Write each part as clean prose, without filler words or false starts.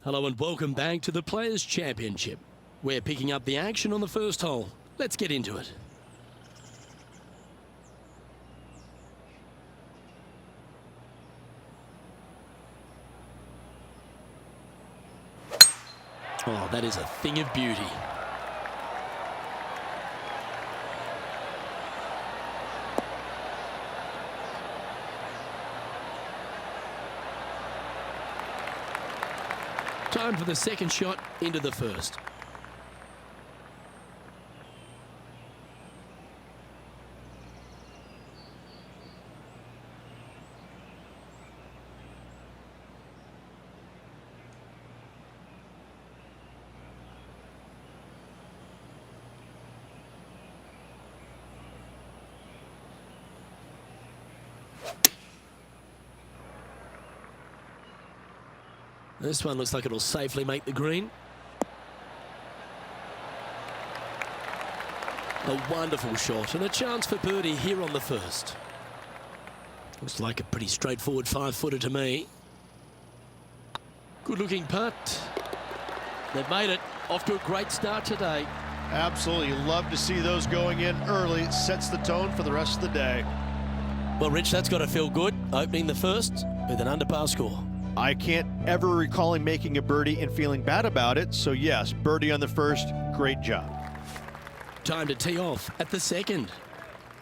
Hello and welcome back to the Players' Championship. We're picking up the action on the first hole. Let's get into it. Oh, that is a thing of beauty. Time for the second shot into the first. This one looks like it'll safely make the green. A wonderful shot and a chance for birdie here on the first. Looks like a pretty straightforward 5-footer to me. Good looking putt. They've made it. Off to a great start today. Absolutely. Love to see those going in early. It sets the tone for the rest of the day. Well, Rich, that's got to feel good. Opening the first with an under-par score. I can't ever recall him making a birdie and feeling bad about it. So yes, birdie on the first, great job. Time to tee off at the second.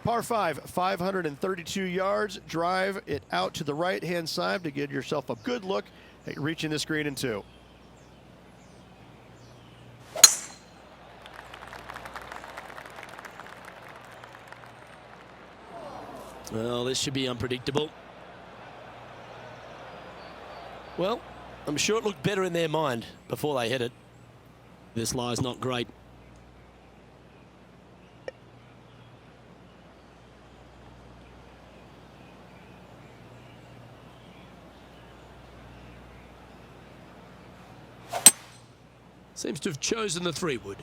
Par 5, 532 yards. Drive it out to the right-hand side to give yourself a good look at reaching this green in two. Well, this should be unpredictable. Well, I'm sure it looked better in their mind before they hit it. This lie's not great. Seems to have chosen the 3-wood.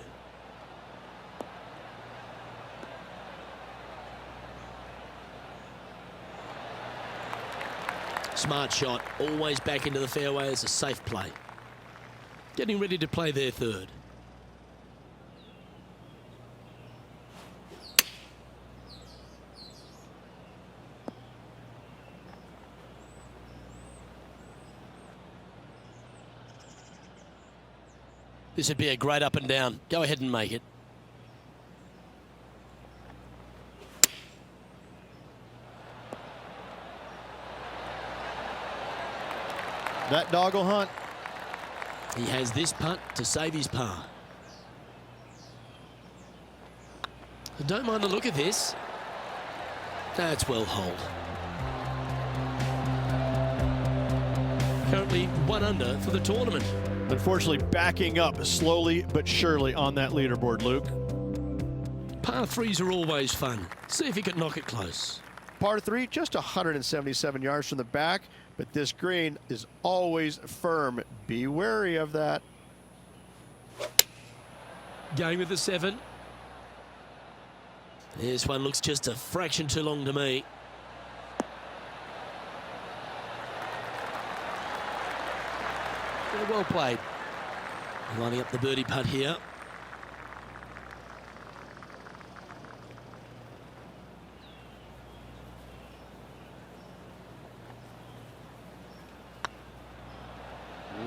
Smart shot, always back into the fairway as a safe play. Getting ready to play their third. This would be a great up and down. Go ahead and make it. That dog will hunt. He has this putt to save his par. I don't mind the look of this. That's well holed. Currently 1 under for the tournament. Unfortunately, backing up slowly but surely on that leaderboard, Luke. Par 3s are always fun. See if he can knock it close. Par 3, just 177 yards from the back, but this green is always firm. Be wary of that. Going with the 7. This one looks just a fraction too long to me. Well played. Lining up the birdie putt here.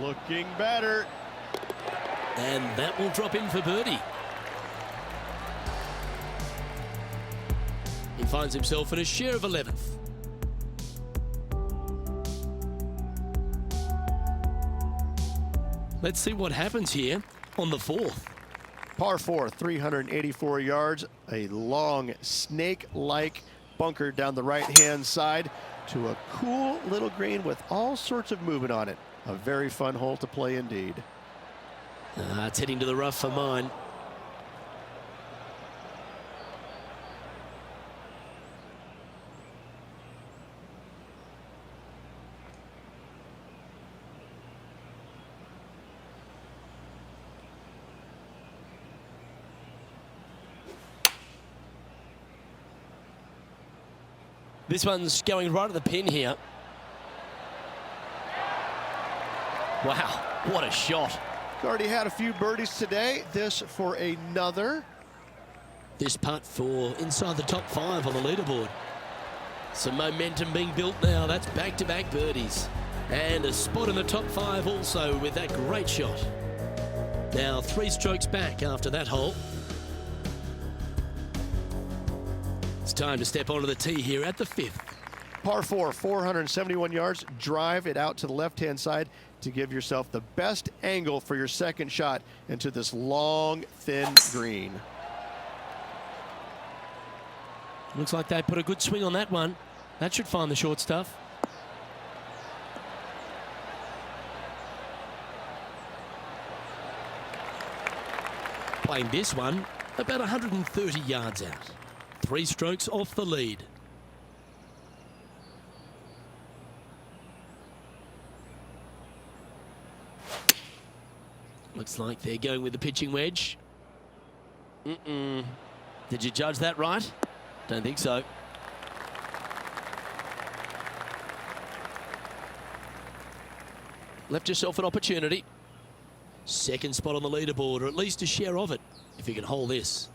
Looking better. And that will drop in for birdie. He finds himself in a share of 11th. Let's see what happens here on the 4th. Par 4, 384 yards. A long snake-like bunker down the right-hand side to a cool little green with all sorts of movement on it. A very fun hole to play indeed. It's heading to the rough for mine. This one's going right at the pin here. Wow, What a shot. Already had a few birdies today. This for another. This putt for inside the top 5 on the leaderboard. Some momentum being built now. That's back-to-back birdies. And a spot in the top 5 also with that great shot. Now 3 strokes back after that hole. It's time to step onto the tee here at the 5th. Par 4, 471 yards. Drive it out to the left-hand side to give yourself the best angle for your second shot into this long, thin green. Looks like they put a good swing on that one. That should find the short stuff. Playing this one about 130 yards out. 3 strokes off the lead. Looks like they're going with the pitching wedge. Did you judge that right? Don't think so. Left yourself an opportunity. Second spot on the leaderboard, or at least a share of it, if you can hold this.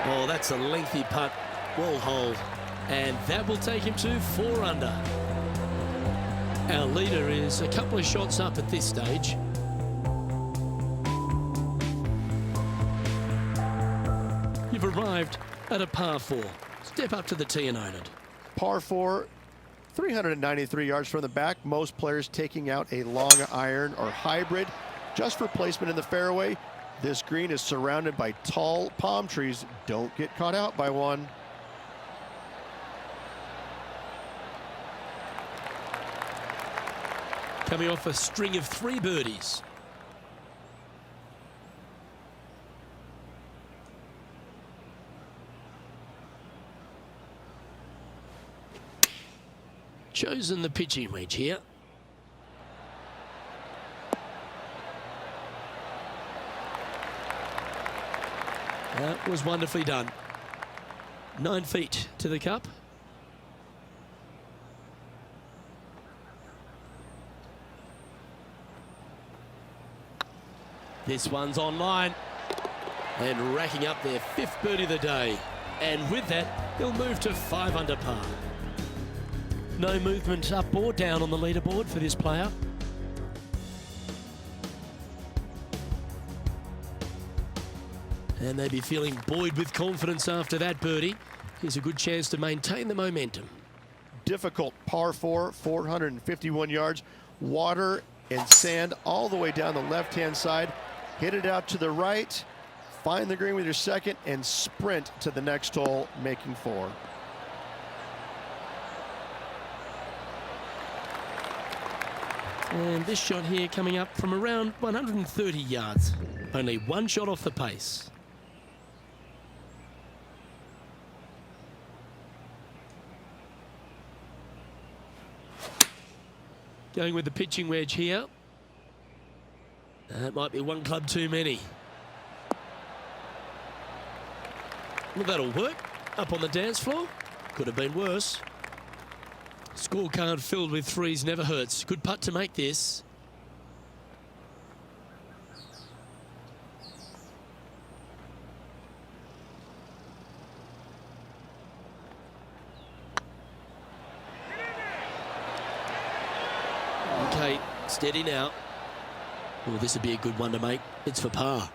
Oh, that's a lengthy putt. Well hold. And that will take him to 4 under. Our leader is a couple of shots up at this stage. You've arrived at a par 4. Step up to the tee and own it. Par 4, 393 yards from the back. Most players taking out a long iron or hybrid just for placement in the fairway. This green is surrounded by tall palm trees. Don't get caught out by one. Coming off a string of 3 birdies. Chosen the pitching wedge here. That was wonderfully done. 9 feet to the cup. This one's online and racking up their 5th birdie of the day. And with that, they'll move to 5 under par. No movement up or down on the leaderboard for this player. And they'd be feeling buoyed with confidence after that birdie. Here's a good chance to maintain the momentum. Difficult par 4, 451 yards. Water and sand all the way down the left-hand side. Hit it out to the right. Find the green with your second and sprint to the next hole, making 4. And this shot here coming up from around 130 yards. Only 1 shot off the pace. Going with the pitching wedge here. That might be 1 club too many. Well, that'll work. Up on the dance floor. Could have been worse. Scorecard filled with 3s never hurts. Good putt to make this. Okay, steady now. Oh, this would be a good one to make. It's for par.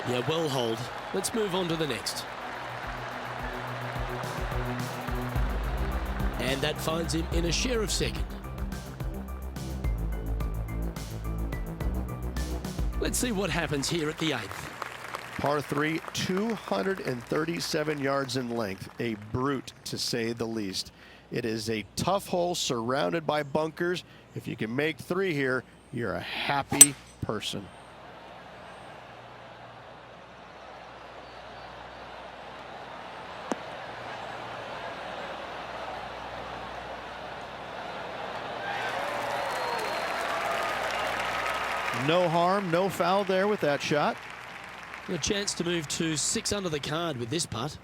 Yeah, well hold. Let's move on to the next. And that finds him in a share of second. Let's see what happens here at the 8th. Par 3, 237 yards in length. A brute, to say the least. It is a tough hole surrounded by bunkers. If you can make 3 here, you're a happy person. No harm, no foul there with that shot. A chance to move to 6 under the card with this putt.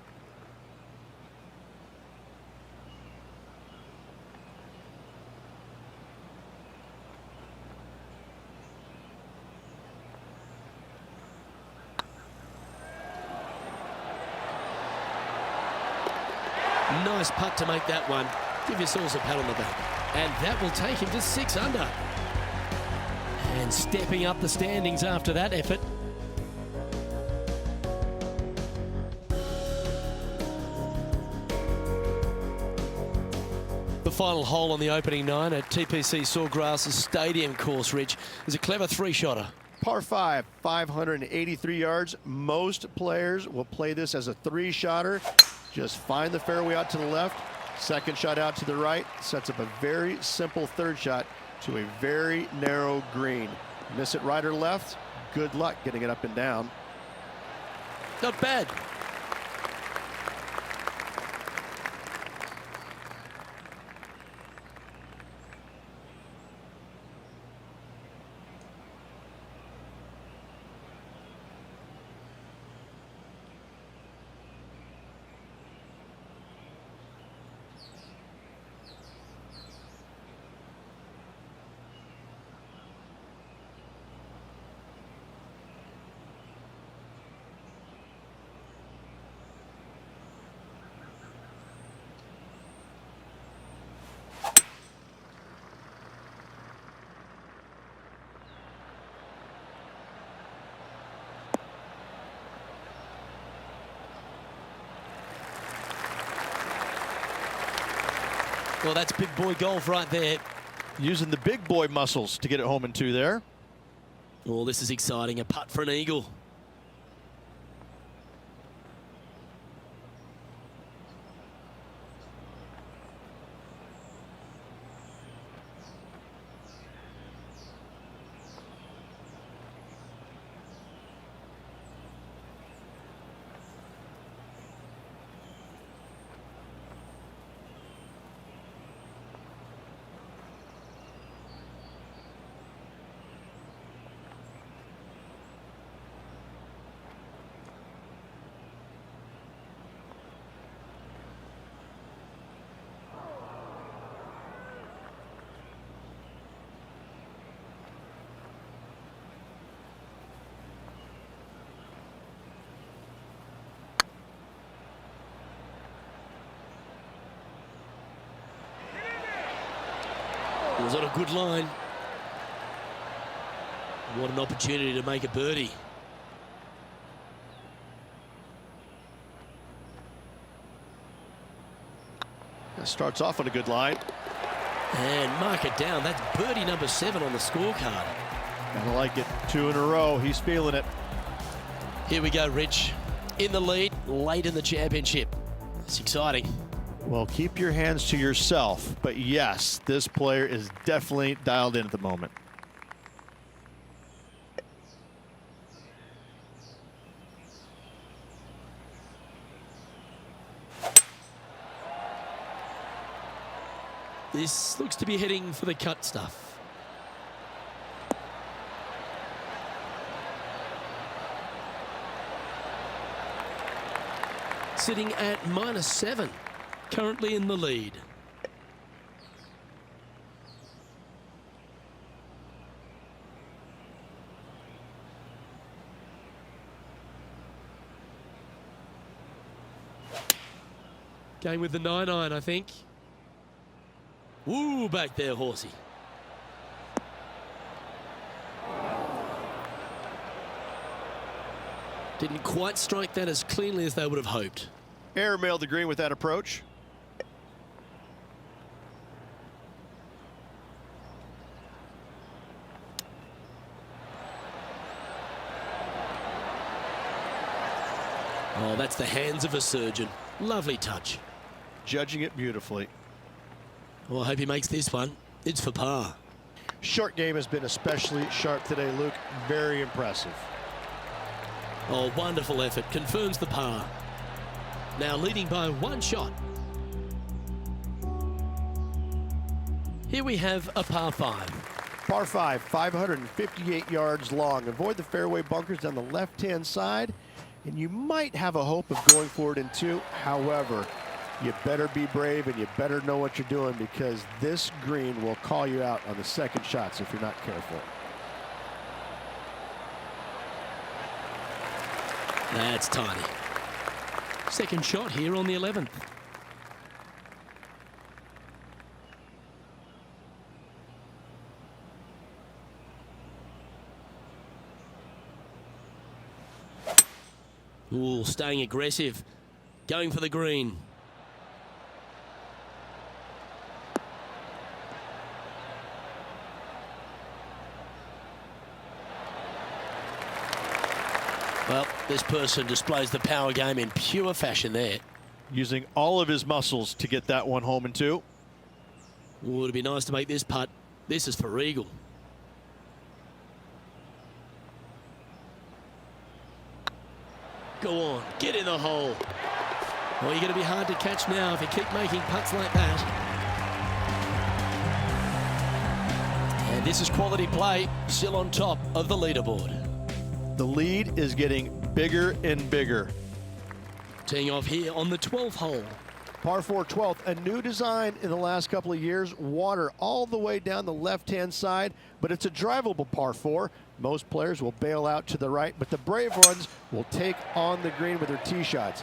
Nice putt to make that one. Give yourselves a pat on the back. And that will take him to 6 under. And stepping up the standings after that effort. The final hole on the opening 9 at TPC Sawgrass Stadium course, Rich, is a clever 3-shotter. Par 5, 583 yards. Most players will play this as a 3-shotter. Just find the fairway out to the left, second shot out to the right, sets up a very simple third shot to a very narrow green. Miss it right or left, good luck getting it up and down. Not bad. Well, that's big boy golf right there. Using the big boy muscles to get it home in 2 there. Oh, this is exciting. A putt for an eagle. It was on a good line. What an opportunity to make a birdie. That starts off on a good line. And mark it down. That's birdie number 7 on the scorecard. I like it. 2 in a row. He's feeling it. Here we go, Rich. In the lead, late in the championship. It's exciting. Well, keep your hands to yourself. But yes, this player is definitely dialed in at the moment. This looks to be heading for the cut stuff. Sitting at -7, currently in the lead. Going with the 9-iron, I think. Woo, back there, horsey. Didn't quite strike that as cleanly as they would have hoped. Airmailed the green with that approach. Oh, that's the hands of a surgeon. Lovely touch. Judging it beautifully. Well, I hope he makes this one. It's for par. Short game has been especially sharp today, Luke. Very impressive. Oh, wonderful effort. Confirms the par. Now leading by 1 shot. Here we have a par 5. Par 5, 558 yards long. Avoid the fairway bunkers down the left-hand side, and you might have a hope of going for it in 2. However, you better be brave and you better know what you're doing, because this green will call you out on the second shots if you're not careful. That's tiny. Second shot here on the 11th. Ooh, staying aggressive. Going for the green. Well, this person displays the power game in pure fashion there. Using all of his muscles to get that one home in 2. Ooh, it'd be nice to make this putt. This is for eagle. Go on, get in the hole. Well, you're going to be hard to catch now if you keep making putts like that. And this is quality play, still on top of the leaderboard. The lead is getting bigger and bigger. Teeing off here on the 12th hole. Par 4 12th, a new design in the last couple of years. Water all the way down the left-hand side, but it's a drivable par 4. Most players will bail out to the right, but the brave ones will take on the green with their tee shots.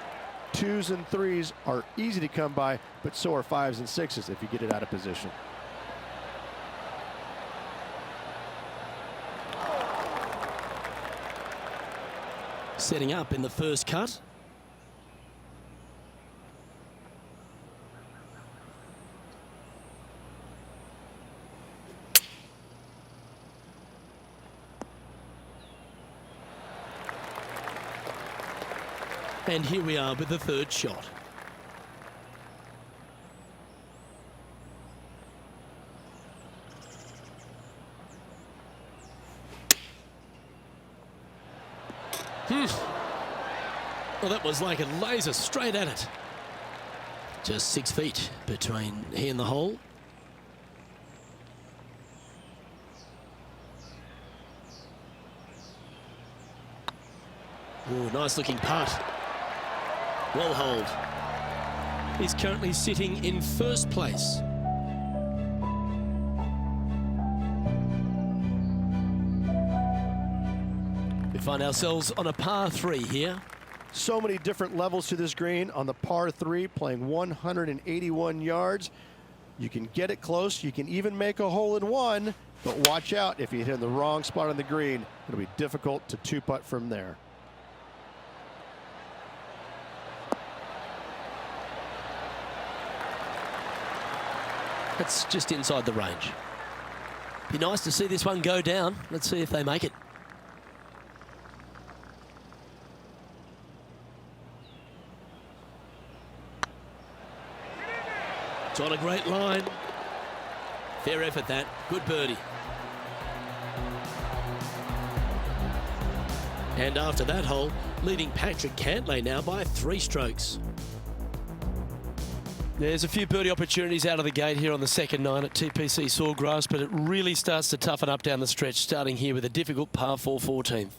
2s and 3s are easy to come by, but so are 5s and 6s if you get it out of position. Setting up in the first cut. And here we are with the third shot. Well, that was like a laser straight at it. Just 6 feet between he and the hole. Oh, nice looking putt. Well holed. He's currently sitting in first place. We find ourselves on a par 3 here. So many different levels to this green on the par 3, playing 181 yards. You can get it close. You can even make a hole in 1, but watch out if you hit in the wrong spot on the green. It'll be difficult to 2-putt from there. That's just inside the range. Be nice to see this one go down. Let's see if they make it. It's on a great line. Fair effort that. Good birdie. And after that hole, leading Patrick Cantlay now by 3 strokes. There's a few birdie opportunities out of the gate here on the second 9 at TPC Sawgrass, but it really starts to toughen up down the stretch, starting here with a difficult par 4 14th.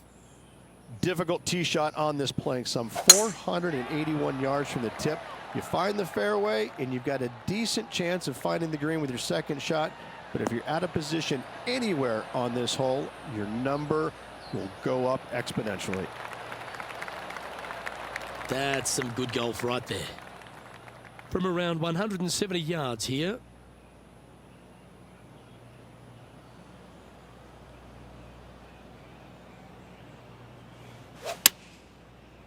Difficult tee shot on this, playing some 481 yards from the tip. You find the fairway, and you've got a decent chance of finding the green with your second shot. But if you're out of position anywhere on this hole, your number will go up exponentially. That's some good golf right there. From around 170 yards here.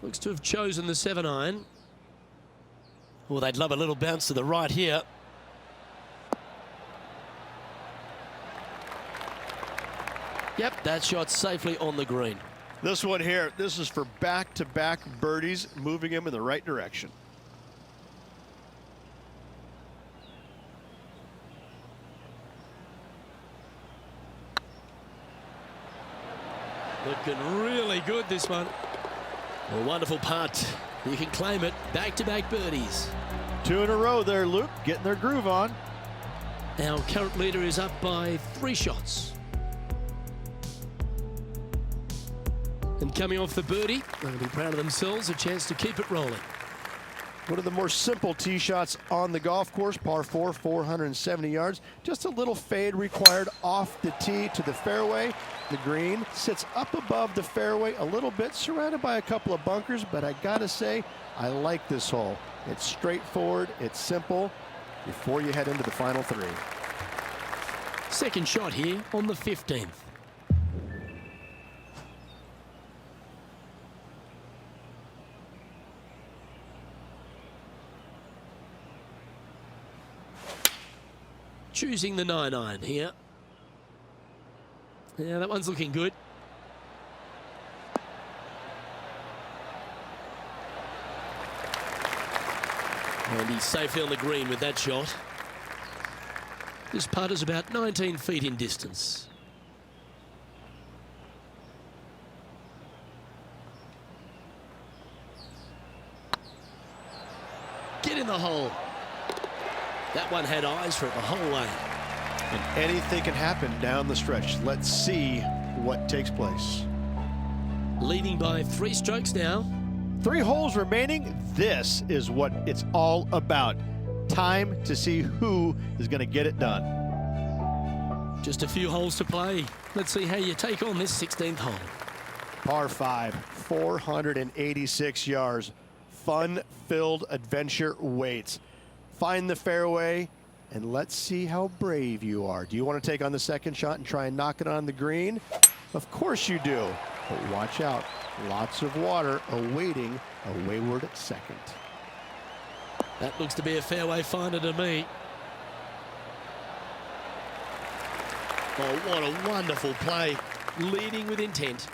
Looks to have chosen the 7-iron. Well, they'd love a little bounce to the right here. Yep, that shot safely on the green. This one here, this is for back-to-back birdies, moving him in the right direction. Looking really good, this one. A wonderful putt. You can claim it. Back-to-back birdies. 2 in a row there, Luke, getting their groove on. Our current leader is up by 3 shots. coming off the birdie. They'll be proud of themselves, a chance to keep it rolling. One of the more simple tee shots on the golf course, par 4, 470 yards. Just a little fade required off the tee to the fairway. The green sits up above the fairway a little bit, surrounded by a couple of bunkers, but I gotta say, I like this hole. It's straightforward, it's simple, before you head into the final 3. Second shot here on the 15th. Choosing the 9-iron here. Yeah, that one's looking good. And he's safely on the green with that shot. This putt is about 19 feet in distance. Get in the hole. That one had eyes for it the whole way. And anything can happen down the stretch. Let's see what takes place. Leading by 3 strokes now. 3 holes remaining. This is what it's all about. Time to see who is going to get it done. Just a few holes to play. Let's see how you take on this 16th hole. Par 5, 486 yards. Fun-filled adventure waits. Find the fairway, and let's see how brave you are. Do you want to take on the second shot and try and knock it on the green? Of course you do. But watch out. Lots of water awaiting a wayward second. That looks to be a fairway finder to me. Oh, what a wonderful play. Leading with intent.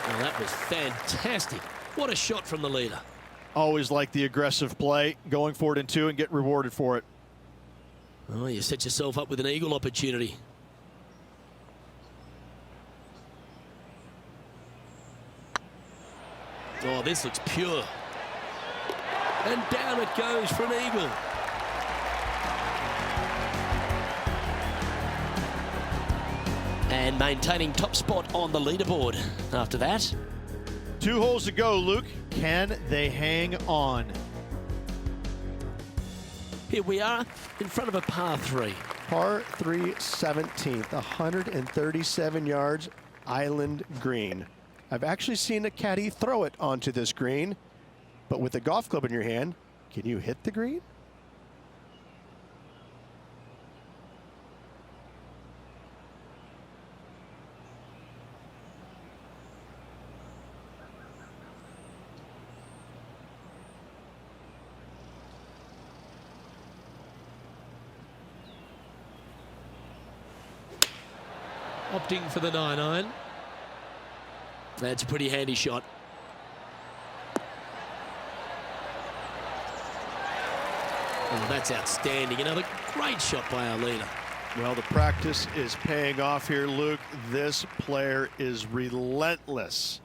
Well, that was fantastic. What a shot from the leader. Always like the aggressive play, going for it in 2 and get rewarded for it. Oh, you set yourself up with an eagle opportunity. Oh, this looks pure. And down it goes for an eagle. And maintaining top spot on the leaderboard after that. 2 holes to go, Luke. Can they hang on? Here we are in front of a par 3. Par 3 17th, 137 yards, island green. I've actually seen a caddy throw it onto this green, but with a golf club in your hand, can you hit the green? Opting for the 9-iron. That's a pretty handy shot. Oh, that's outstanding. Another great shot by our leader. Well, the practice is paying off here, Luke. This player is relentless.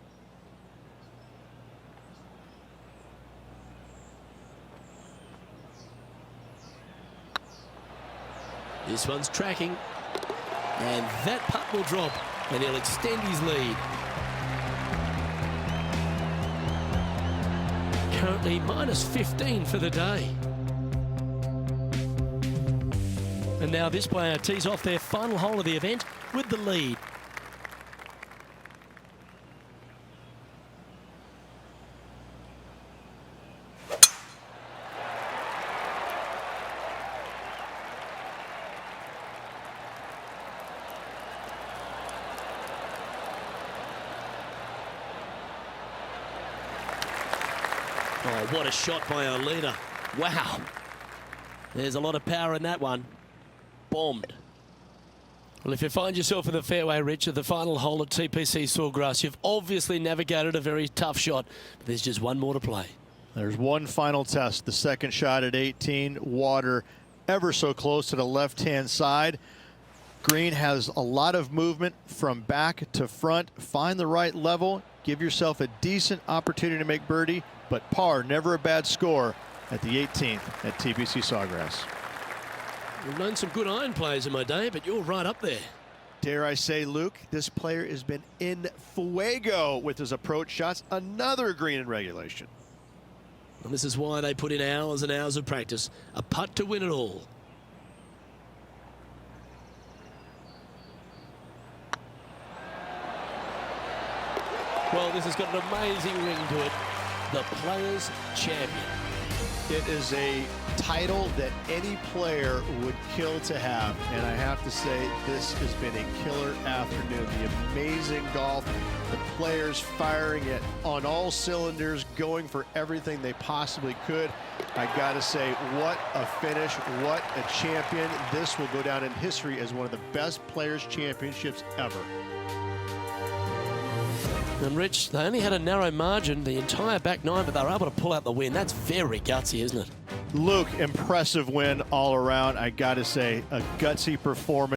This one's tracking. And that putt will drop, and he'll extend his lead. Currently minus 15 for the day. And now this player tees off their final hole of the event with the lead. Oh, what a shot by our leader. Wow. There's a lot of power in that one. Bombed. Well, if you find yourself in the fairway, Rich, at the final hole at TPC Sawgrass, you've obviously navigated a very tough shot. But there's just one more to play. There's one final test. The second shot at 18. Water ever so close to the left-hand side. Green has a lot of movement from back to front. Find the right level. Give yourself a decent opportunity to make birdie, but par, never a bad score at the 18th at TPC Sawgrass. I've known some good iron players in my day, but you're right up there. Dare I say, Luke, this player has been in fuego with his approach shots. Another green in regulation. And this is why they put in hours and hours of practice. A putt to win it all. Well, this has got an amazing ring to it. The Players' Champion. It is a title that any player would kill to have, and I have to say this has been a killer afternoon. The amazing golf, the players firing it on all cylinders, going for everything they possibly could. I gotta say, what a finish, what a champion. This will go down in history as one of the best Players' Championships ever. And Rich, they only had a narrow margin the entire back nine, but they were able to pull out the win. That's very gutsy, isn't it? Luke, impressive win all around. I gotta say, a gutsy performance.